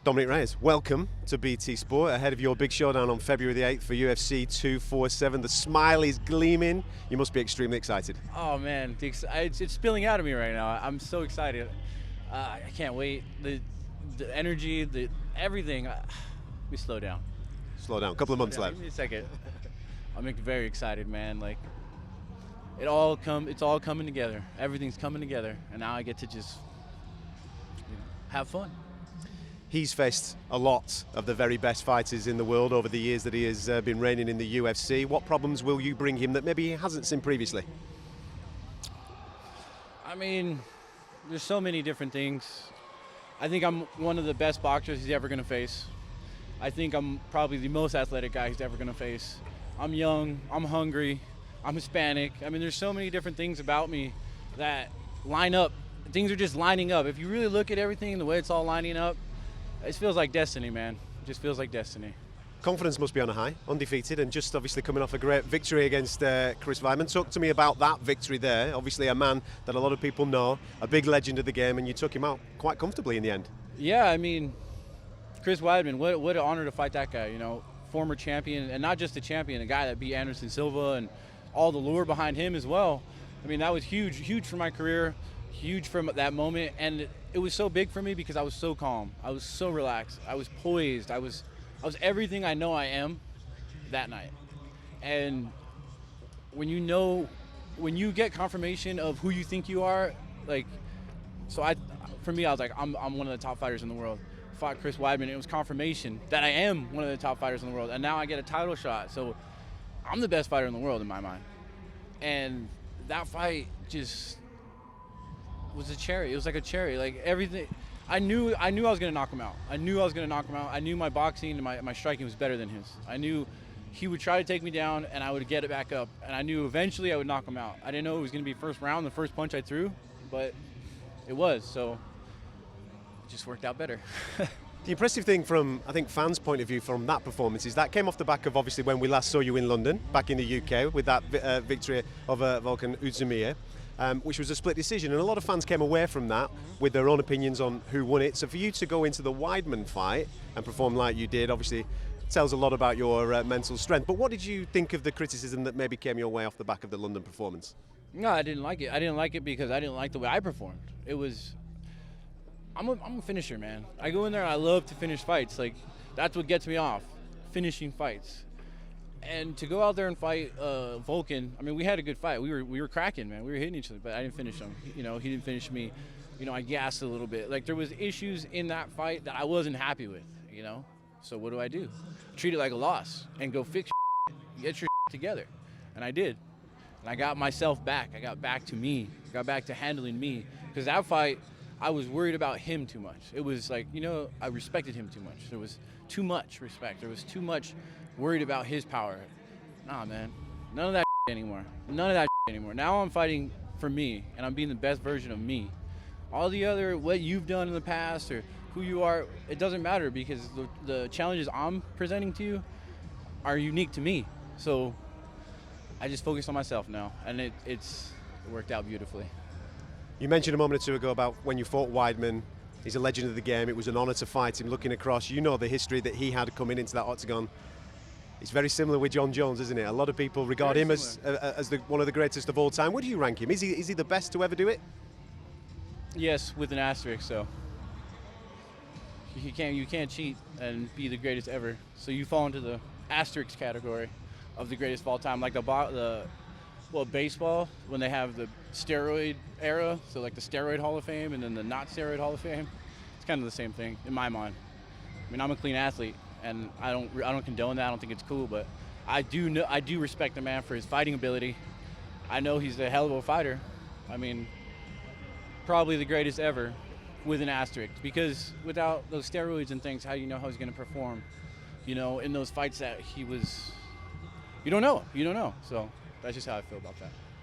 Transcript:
Dominick Reyes, welcome to BT Sport ahead of your big showdown on February the 8th for UFC 247. The smile is gleaming. You must be extremely excited. Oh man, it's spilling out of me right now. I'm so excited. I can't wait. The energy, everything. We slow down. Slow down. A couple of months left. Give me a second. I'm very excited, man. Like it's all coming together. Everything's coming together, and now I get to just have fun. He's faced a lot of the very best fighters in the world over the years that he has been reigning in the UFC. What problems will you bring him that maybe he hasn't seen previously? I mean, there's so many different things. I think I'm one of the best boxers he's ever going to face. I think I'm probably the most athletic guy he's ever going to face. I'm young, I'm hungry, I'm Hispanic. I mean, there's so many different things about me that line up. Things are just lining up. If you really look at everything and the way it's all lining up, it feels like destiny, man. It just feels like destiny. Confidence must be on a high, undefeated, and just obviously coming off a great victory against Chris Weidman. Talk to me about that victory there. Obviously a man that a lot of people know, a big legend of the game, and you took him out quite comfortably in the end. Yeah, I mean, Chris Weidman, what an honor to fight that guy, you know. Former champion, and not just a champion, a guy that beat Anderson Silva and all the lure behind him as well. I mean, that was huge for my career, huge from that moment, and it was so big for me because I was so calm. I was so relaxed. I was poised. I was everything I know I am that night. And when you get confirmation of who you think you are, like, for me, I was like, I'm one of the top fighters in the world. Fought Chris Weidman. It was confirmation that I am one of the top fighters in the world, and now I get a title shot. So I'm the best fighter in the world in my mind. And that fight just was a cherry. It was like a cherry. Like everything, I knew I was gonna knock him out. I knew my boxing and my striking was better than his. I knew he would try to take me down and I would get it back up. And I knew eventually I would knock him out. I didn't know it was gonna be first round, the first punch I threw, but it was. So it just worked out better. The impressive thing from, I think, fans' point of view from that performance is that came off the back of obviously when we last saw you in London, back in the UK, with that victory of Volkan Oezdemir. Which was a split decision, and a lot of fans came away from that with their own opinions on who won it. So for you to go into the Weidman fight and perform like you did, obviously tells a lot about your mental strength. But what did you think of the criticism that maybe came your way off the back of the London performance? No, I didn't like it. I didn't like it because I didn't like the way I performed. I'm a finisher, man. I go in there and I love to finish fights. Like, that's what gets me off, finishing fights. And to go out there and fight Volkan, I mean, we had a good fight. We were cracking, man. We were hitting each other, but I didn't finish him. You know, he didn't finish me. You know, I gassed a little bit. Like, there was issues in that fight that I wasn't happy with, you know? So what do? Treat it like a loss and go fix get your together. And I did. And I got myself back. I got back to me. I got back to handling me. Because that fight, I was worried about him too much. It was like, you know, I respected him too much. There was too much respect. There was too much worried about his power. Nah, man. None of that anymore. None of that anymore. Now I'm fighting for me, and I'm being the best version of me. All the other, what you've done in the past or who you are, it doesn't matter because the challenges I'm presenting to you are unique to me. So I just focus on myself now, and it worked out beautifully. You mentioned a moment or two ago about when you fought Weidman. He's a legend of the game. It was an honor to fight him. Looking across, you know the history that he had coming into that octagon. It's very similar with Jon Jones, isn't it? A lot of people regard him as one of the greatest of all time. Where do you rank him? Is he the best to ever do it? Yes, with an asterisk. So you can't cheat and be the greatest ever. So you fall into the asterisk category of the greatest of all time, like baseball when they have the steroid era. So like the steroid Hall of Fame and then the not steroid Hall of Fame. It's kind of the same thing in my mind. I mean, I'm a clean athlete. And I don't condone that. I don't think it's cool, but I do respect the man for his fighting ability. I know he's a hell of a fighter. I mean, probably the greatest ever, with an asterisk. Because without those steroids and things, how do you know how he's going to perform? You know, in those fights that he was, you don't know. So that's just how I feel about that.